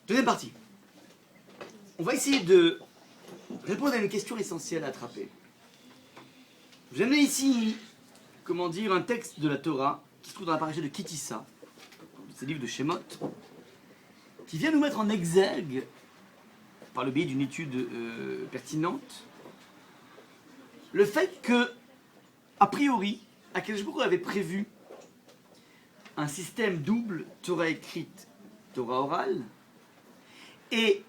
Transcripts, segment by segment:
Deuxième partie. On va essayer de répondre à une question essentielle à attraper. Je vous ai amené ici, comment dire, un texte de la Torah qui se trouve dans la paracha de Kitissa, ce livre de Shemot, qui vient nous mettre en exergue, par le biais d'une étude pertinente, le fait que, a priori, Akadosh Baruch Hu avait prévu un système double, Torah écrite, Torah orale, et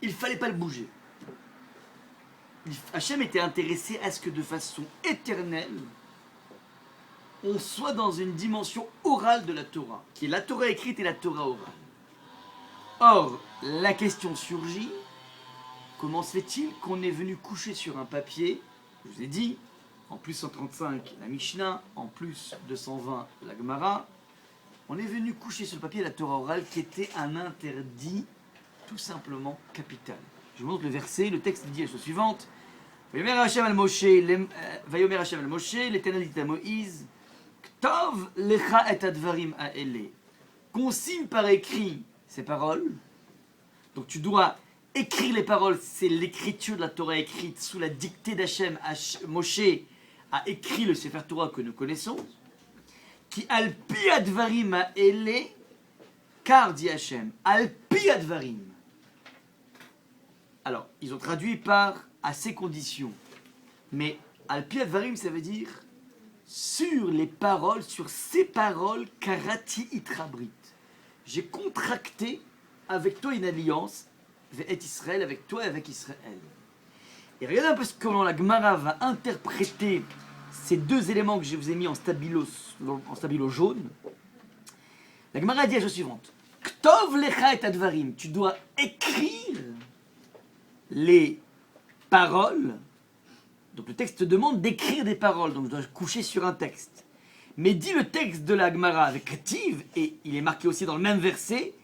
il ne fallait pas le bouger. Hachem était intéressé à ce que de façon éternelle, on soit dans une dimension orale de la Torah, qui est la Torah écrite et la Torah orale. Or, la question surgit, comment se fait-il qu'on est venu coucher sur un papier, je vous ai dit, en plus 135 la Mishnah, en plus 220 la Gemara, on est venu coucher sur le papier la Torah orale qui était un interdit tout simplement capital. Je vous montre le verset, le texte dit la chose suivante. Vayomer Hashem al Moshe, l'Éternel dit à Moïse, Ktov lecha et advarim ha'ele. Consigne par écrit ces paroles. Donc tu dois écrire les paroles, c'est l'écriture de la Torah écrite sous la dictée d'Hachem. Moshe a écrit le Sefer Torah que nous connaissons. Qui alpi advarim ha'ele, car dit Hachem, alpi advarim. Alors, ils ont traduit par à ces conditions. Mais alpi advarim, ça veut dire sur les paroles, sur ces paroles, karati itrabrit. J'ai contracté avec toi une alliance, avec Israël, avec toi et avec Israël. Et regardez un peu comment la Gemara va interpréter ces deux éléments que je vous ai mis en stabilo jaune. La Gemara dit la chose suivante. Ktov lecha et advarim. Tu dois écrire les paroles. Donc le texte te demande d'écrire des paroles. Donc je dois coucher sur un texte. Mais dit le texte de la Gemara avec Ketiv, et il est marqué aussi dans le même verset,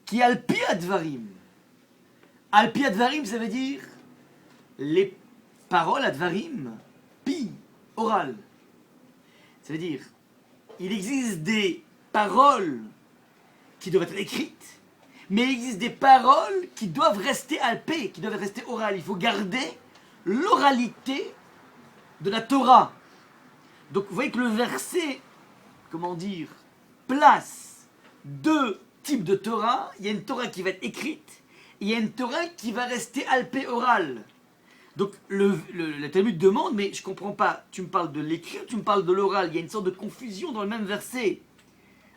qui alpi advarim. Alpi advarim, ça veut dire les paroles advarim, pi, oral. Ça veut dire, il existe des paroles qui doivent être écrites, mais il existe des paroles qui doivent rester alpées, qui doivent rester orales. Il faut garder l'oralité de la Torah. Donc vous voyez que le verset, comment dire, place deux types de Torah. Il y a une Torah qui va être écrite, et il y a une Torah qui va rester alpée orale. Donc le Talmud demande, mais je ne comprends pas, tu me parles de l'écrit, tu me parles de l'oral, il y a une sorte de confusion dans le même verset.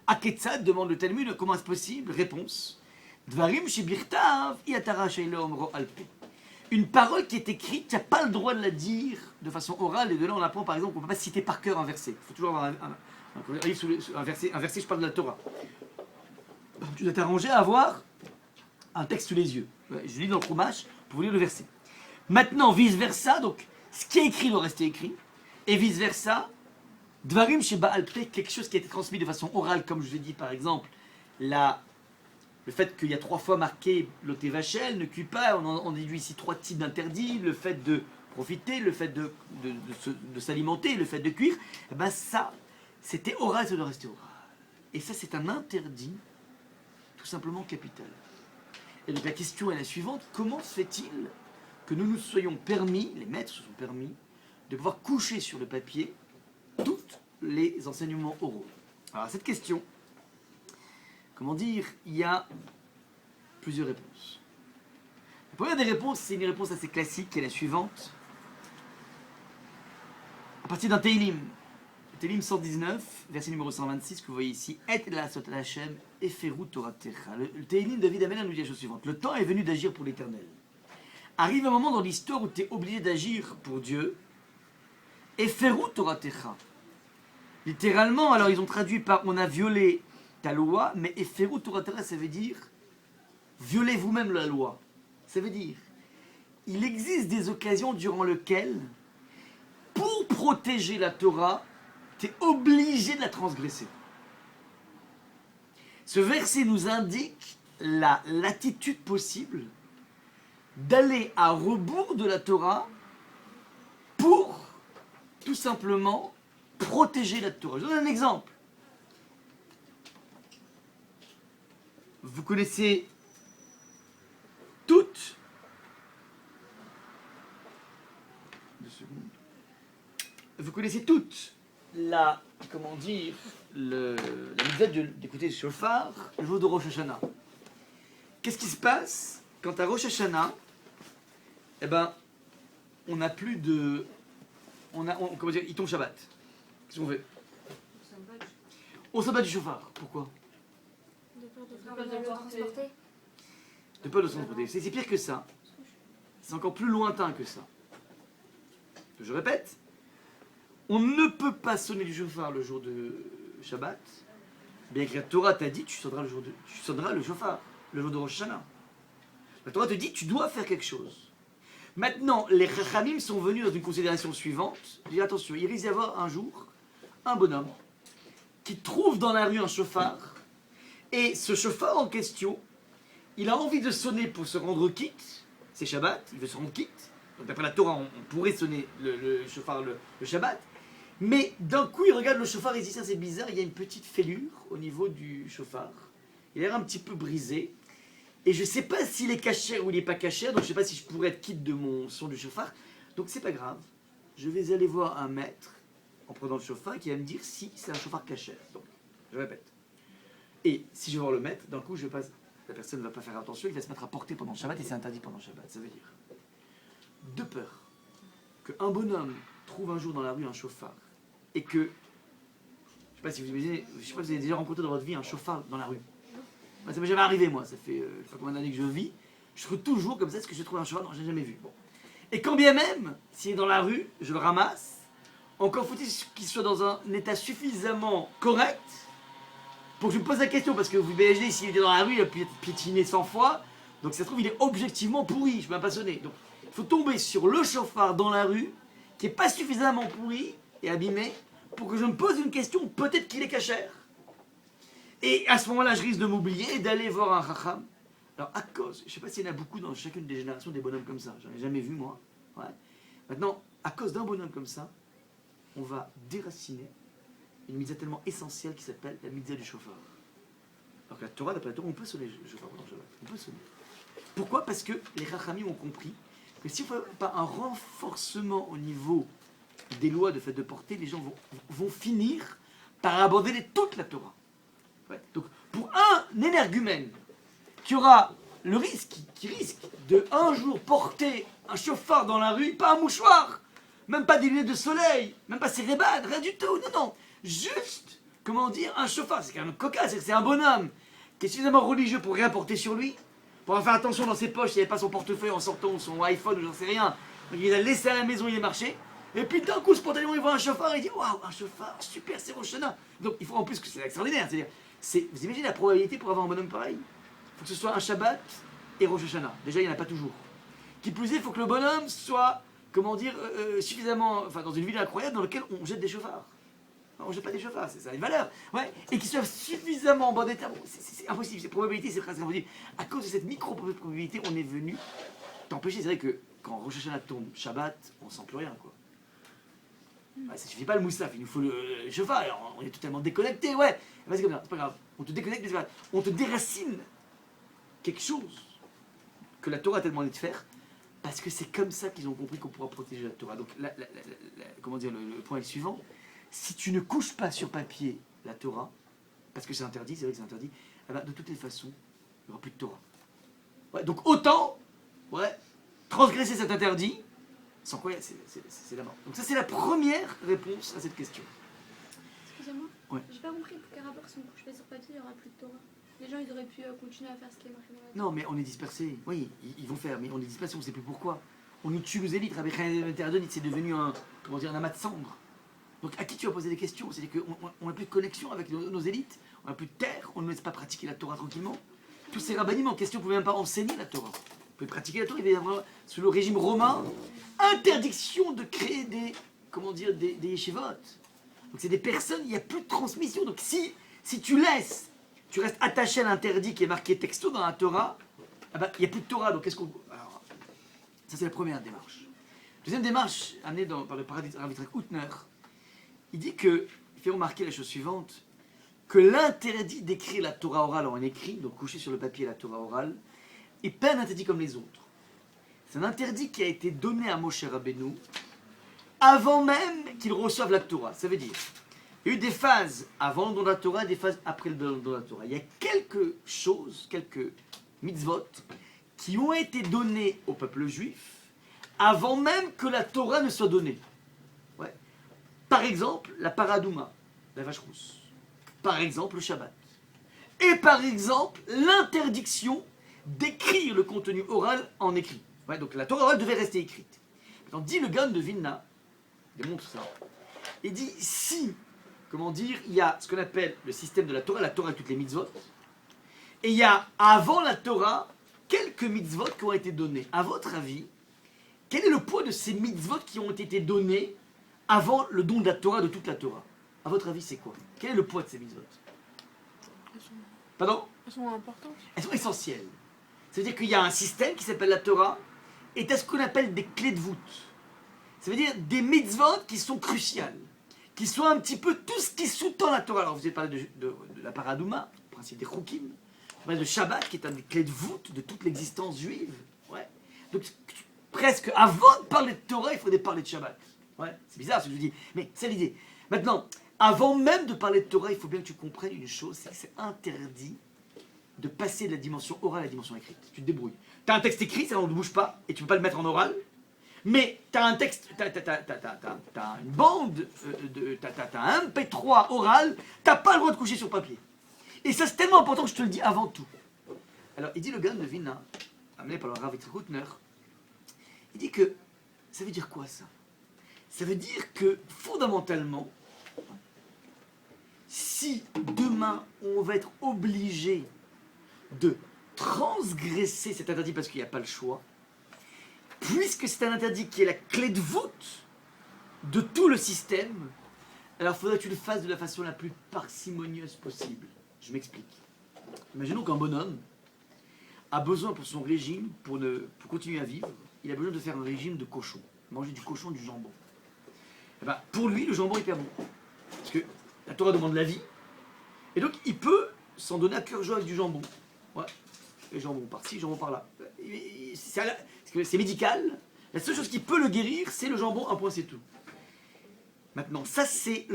Aketzad demande le Talmud, comment est-ce possible? Réponse. Dvarim shebirtav iatara sheilo omro alpe. Une parole qui est écrite, tu n'as pas le droit de la dire de façon orale, et de là on apprend par exemple qu'on ne peut pas citer par cœur un verset. Il faut toujours avoir un verset, je parle de la Torah. Tu dois t'arranger à avoir un texte sous les yeux. Je lis dans le Chumash pour lire le verset. Maintenant, vice-versa, donc, ce qui est écrit doit rester écrit, et vice-versa, Dvarim Sheba Alpe, quelque chose qui a été transmis de façon orale, comme je vous ai dit par exemple, le fait qu'il y a 3 fois marqué l'oté vachel, ne cuit pas, on déduit ici 3 types d'interdits, le fait de profiter, le fait de s'alimenter, le fait de cuire, et ben ça, c'était oral, ça doit rester oral. Et ça, c'est un interdit, tout simplement capital. Et donc la question est la suivante, comment se fait-il que nous nous soyons permis, les maîtres se sont permis, de pouvoir coucher sur le papier tous les enseignements oraux? Alors à cette question, comment dire, il y a plusieurs réponses. La première des réponses, c'est une réponse assez classique, qui est la suivante. À partir d'un Teilim, Teilim 119, verset numéro 126, que vous voyez ici, Et la sot Hashem, eferu toratecha. Le Teilim, David Amelin nous dit la chose suivante. Le temps est venu d'agir pour l'Éternel. Arrive un moment dans l'histoire où tu es obligé d'agir pour Dieu. Eferu toratecha. Littéralement, alors ils ont traduit par on a violé ta loi, mais eferu toratecha, ça veut dire violez vous-même la loi. Ça veut dire il existe des occasions durant lesquelles, pour protéger la Torah, tu es obligé de la transgresser. Ce verset nous indique la latitude possible d'aller à rebours de la Torah pour, tout simplement, protéger la Torah. Je vous donne un exemple. Vous connaissez vous connaissez toutes la, comment dire, la mitzvah d'écouter le shofar le jour de Rosh Hashanah. Qu'est-ce qui se passe quand à Rosh Hashanah, eh ben, on n'a plus de, comment dire, il tombe Shabbat. Qu'est-ce qu'on fait? On s'en bat du shofar. Pourquoi? De peur de le transporter. De peur de le transporter. C'est pire que ça. C'est encore plus lointain que ça. Je répète, on ne peut pas sonner du shofar le jour de Shabbat, bien que la Torah t'a dit tu sonneras le shofar le jour de Rosh Hashanah. La Torah te dit tu dois faire quelque chose. Maintenant, les Chachamim sont venus dans une considération suivante. Ils disent attention, il risque d'y avoir un jour un bonhomme qui trouve dans la rue un shofar, et ce shofar en question, il a envie de sonner pour se rendre quitte, c'est Shabbat, il veut se rendre quitte, donc d'après la Torah, on pourrait sonner le shofar le Shabbat, mais d'un coup il regarde le shofar et il dit ça c'est bizarre, il y a une petite fêlure au niveau du shofar, il a l'air un petit peu brisé, et je ne sais pas s'il est cachère ou il n'est pas cachère, donc je ne sais pas si je pourrais être quitte de mon son du shofar, donc c'est pas grave, je vais aller voir un maître, en prenant le shofar, qui va me dire si c'est un shofar cachère. Donc, je répète. Et si je vais voir le maître, d'un coup, la personne ne va pas faire attention, il va se mettre à porter pendant le Shabbat, et c'est interdit pendant le Shabbat. Ça veut dire, de peur qu'un bonhomme trouve un jour dans la rue un shofar, et que, je ne sais pas si vous imaginez, je sais pas si vous avez déjà rencontré dans votre vie un shofar dans la rue. Moi, ça m'est jamais arrivé, moi, ça fait je sais pas combien d'années que je vis, je trouve toujours comme ça, est-ce que je trouve un shofar? Non, je n'ai jamais vu. Bon. Et quand bien même, s'il est dans la rue, je le ramasse, encore faut-il qu'il soit dans un état suffisamment correct pour que je me pose la question, parce que vous imaginez, s'il était dans la rue, il a pu être piétiné 100 fois, donc ça se trouve, il est objectivement pourri, je ne peux pas sonner. Donc, il faut tomber sur le chauffard dans la rue, qui n'est pas suffisamment pourri et abîmé, pour que je me pose une question, peut-être qu'il est cachère. Et à ce moment-là, je risque de m'oublier et d'aller voir un chacham. Alors, à cause, je ne sais pas s'il y en a beaucoup dans chacune des générations des bonhommes comme ça, j'en ai jamais vu, moi. Ouais. Maintenant, à cause d'un bonhomme comme ça, on va déraciner une mitzvah tellement essentielle qui s'appelle la mitzvah du shofar. Alors que la Torah, d'après la Torah, on peut sonner le shofar pendant le Shabbat. On peut sonner. Pourquoi? Parce que les Chachamim ont compris que si on ne fait pas un renforcement au niveau des lois de fait de porter, les gens vont finir par abandonner toute la Torah. Ouais. Donc, pour un énergumène qui aura le risque, qui risque de un jour porter un shofar dans la rue, pas un mouchoir, même pas des lunettes de soleil, même pas ses rébades, rien du tout, non, juste, comment dire, un chauffard, c'est quand même cocasse, c'est un bonhomme qui est suffisamment religieux pour rien porter sur lui, pour faire attention dans ses poches, il n'y avait pas son portefeuille en sortant, son iPhone ou j'en sais rien, donc il a laissé à la maison, il est marché, et puis d'un coup, spontanément, il voit un chauffard et il dit, waouh, un chauffard, super, c'est Rosh Hashanah. Donc il faut en plus que c'est extraordinaire, c'est-à-dire, vous imaginez la probabilité pour avoir un bonhomme pareil? Il faut que ce soit un Shabbat et Rosh Hashanah, déjà il n'y en a pas toujours. Qui plus est, il faut que le bonhomme soit, comment dire, suffisamment, enfin dans une ville incroyable dans laquelle on jette des chauffards. On ne jette pas des chauffards, ça a une valeur. Ouais. Et qu'il soit suffisamment en bon état. Bon, c'est impossible, c'est probabilité, c'est presque impossible. À cause de cette micro-probabilité, on est venu t'empêcher. C'est vrai que quand Rosh Hashanah tombe Shabbat, on ne sent plus rien, quoi. Ouais, ça ne suffit pas le moussaf, il nous faut le chauffard, alors on est totalement déconnecté, ouais. Ben, c'est comme ça, c'est pas grave. On te déconnecte, mais c'est pas grave. On te déracine quelque chose que la Torah t'a demandé de faire. Parce que c'est comme ça qu'ils ont compris qu'on pourra protéger la Torah. Donc, comment dire, le point est le suivant. Si tu ne couches pas sur papier la Torah, parce que c'est interdit, c'est vrai que c'est interdit, eh ben, de toutes les façons, il n'y aura plus de Torah. Ouais, donc autant transgresser cet interdit, sans quoi c'est la mort. Donc ça c'est la première réponse à cette question. Excusez-moi, ouais. J'ai pas compris pour quel rapport si on couche pas sur papier, il n'y aura plus de Torah. Les gens, ils auraient pu continuer à faire ce qui est marqué dans la Torah. Non, mais on est dispersés. Oui, ils vont faire, mais on est dispersés, on ne sait plus pourquoi. On nous tue nos élites. Rabbi Chaim c'est devenu un amas de cendres. Donc à qui tu vas poser des questions? C'est-à-dire qu'on n'a plus de connexion avec nos élites, on n'a plus de terre, on ne laisse pas pratiquer la Torah tranquillement. Tous ces rabbinim en question ne pouvaient même pas enseigner la Torah. Vous pouvez pratiquer la Torah, il va y avoir, sous le régime romain, interdiction de créer des yeshivot. Donc c'est des personnes, il n'y a plus de transmission. Donc si tu restes attaché à l'interdit qui est marqué texto dans la Torah, il n'y a plus de Torah. Donc qu'est-ce qu'on... Alors, ça c'est la première démarche. Deuxième démarche, amenée par le paradis Rav Yitzhak Hutner, il dit que, il fait remarquer la chose suivante, que l'interdit d'écrire la Torah orale en écrit, donc coucher sur le papier la Torah orale, n'est pas un interdit comme les autres. C'est un interdit qui a été donné à Moshe Rabbeinu avant même qu'ils reçoivent la Torah. Ça veut dire, il y a eu des phases avant le don de la Torah et des phases après le don de la Torah. Il y a quelque chose, quelques mitzvot, qui ont été donnés au peuple juif avant même que la Torah ne soit donnée. Ouais. Par exemple, la paradouma, la vache rousse. Par exemple, le Shabbat. Et par exemple, l'interdiction d'écrire le contenu oral en écrit. Ouais, donc la Torah orale devait rester écrite. Maintenant, dit le Gaon de Vilna, il démontre ça. Il dit si, comment dire, il y a ce qu'on appelle le système de la Torah avec toutes les mitzvot, et il y a avant la Torah quelques mitzvot qui ont été donnés. À votre avis, quel est le poids de ces mitzvot qui ont été donnés avant le don de la Torah, de toute la Torah? À votre avis, c'est quoi? Quel est le poids de ces mitzvot? Pardon? Elles sont importantes. Elles sont essentielles. C'est-à-dire qu'il y a un système qui s'appelle la Torah, et tu as ce qu'on appelle des clés de voûte. Ça veut dire des mitzvot qui sont cruciales, qui sont un petit peu tout ce qui sous-tend la Torah. Alors vous avez parlé de la paradouma, le principe des choukim, de Shabbat, qui est un des clés de voûte de toute l'existence juive. Ouais. Donc presque avant de parler de Torah, il faudrait parler de Shabbat. Ouais. C'est bizarre ce que je dis, mais c'est l'idée. Maintenant, avant même de parler de Torah, il faut bien que tu comprennes une chose, c'est que c'est interdit de passer de la dimension orale à la dimension écrite. Tu te débrouilles. Tu as un texte écrit, ça ne bouge pas, et tu ne peux pas le mettre en oral, mais tu as un texte, tu as une bande, tu as un MP3 oral, tu n'as pas le droit de coucher sur papier. Et ça, c'est tellement important que je te le dis avant tout. Alors, il dit le Gaon de Vilna, amené par le Rav Yitzchak Hutner, il dit que, ça veut dire quoi ça? Ça veut dire que, fondamentalement, si demain, on va être obligé de transgresser cet interdit parce qu'il n'y a pas le choix, puisque c'est un interdit qui est la clé de voûte de tout le système, alors il faudrait que tu le fasses de la façon la plus parcimonieuse possible. Je m'explique. Imaginons qu'un bonhomme a besoin pour son régime, pour continuer à vivre, il a besoin de faire un régime de cochon. Manger du cochon, du jambon. Et ben, pour lui, le jambon est hyper bon. Parce que la Torah demande la vie. Et donc, il peut s'en donner à cœur joie avec du jambon. Ouais. Et jambon par-ci, jambon par-là. C'est médical. La seule chose qui peut le guérir, c'est le jambon, un point, c'est tout. Maintenant, ça c'est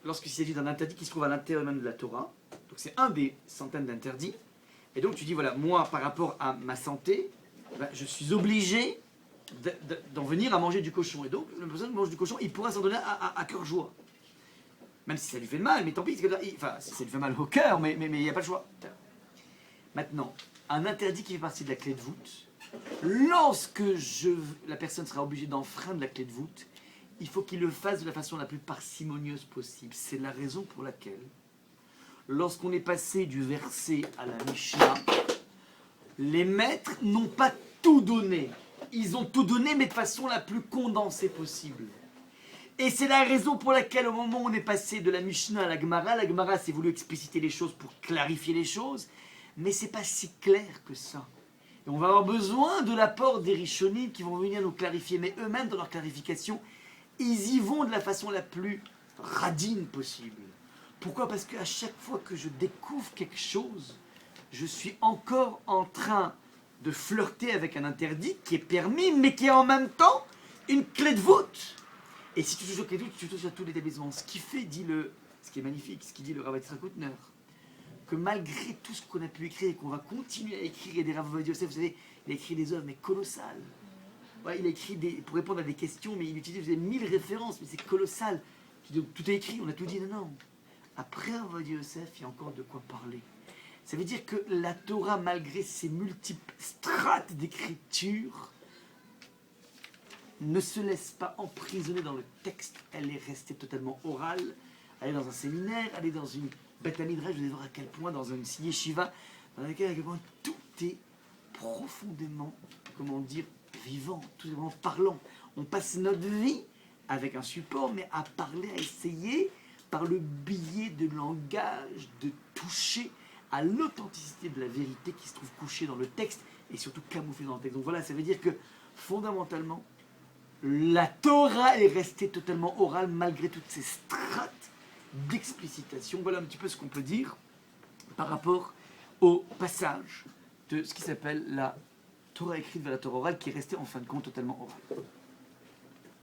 lorsqu'il s'agit d'un interdit qui se trouve à l'intérieur même de la Torah. Donc c'est un des centaines d'interdits. Et donc tu dis, voilà, moi par rapport à ma santé, ben, je suis obligé d'en venir à manger du cochon. Et donc, la personne qui mange du cochon, il pourra s'en donner à cœur joie. Même si ça lui fait mal, mais tant pis. Enfin, ça lui fait mal au cœur, mais il n'y a pas le choix. Maintenant, un interdit qui fait partie de la clé de voûte, lorsque la personne sera obligée d'enfreindre la clé de voûte, il faut qu'il le fasse de la façon la plus parcimonieuse possible. C'est la raison pour laquelle, lorsqu'on est passé du verset à la Mishnah, les maîtres n'ont pas tout donné. Ils ont tout donné, mais de façon la plus condensée possible. Et c'est la raison pour laquelle, au moment où on est passé de la Mishnah à la Gemara s'est voulu expliciter les choses pour clarifier les choses, mais c'est pas si clair que ça. Et on va avoir besoin de l'apport des Rishonim qui vont venir nous clarifier, mais eux-mêmes, dans leur clarification, ils y vont de la façon la plus radine possible. Pourquoi? Parce qu'à chaque fois que je découvre quelque chose, je suis encore en train de flirter avec un interdit qui est permis, mais qui est en même temps une clé de voûte. Et si tu touches aux clés de voûte, tu touches à tout l'établissement. Ce qui fait, ce qui est magnifique, ce qui dit le Rav Yitzchak Hutner, que malgré tout ce qu'on a pu écrire et qu'on va continuer à écrire, et des Rav Yosef, vous savez, il a écrit des œuvres mais colossales. Ouais, il a écrit pour répondre à des questions, mais il utilise 1000 références, mais c'est colossal. Tout est écrit, on a tout dit, non. Après Rav Yosef, il y a encore de quoi parler. Ça veut dire que la Torah, malgré ses multiples strates d'écriture, ne se laisse pas emprisonner dans le texte. Elle est restée totalement orale. Elle est dans un séminaire, elle est dans une Beth Midrash, vous allez voir à quel point, dans une yeshiva, dans laquelle à quel point tout est profondément, comment dire, vivant, tout est vraiment parlant. On passe notre vie avec un support, mais à parler, à essayer, par le biais de langage, de toucher à l'authenticité de la vérité qui se trouve couchée dans le texte et surtout camouflée dans le texte. Donc voilà, ça veut dire que fondamentalement, la Torah est restée totalement orale malgré toutes ces strates d'explicitation. Voilà un petit peu ce qu'on peut dire par rapport au passage de ce qui s'appelle la Torah écrite vers la Torah orale qui est restée en fin de compte totalement orale.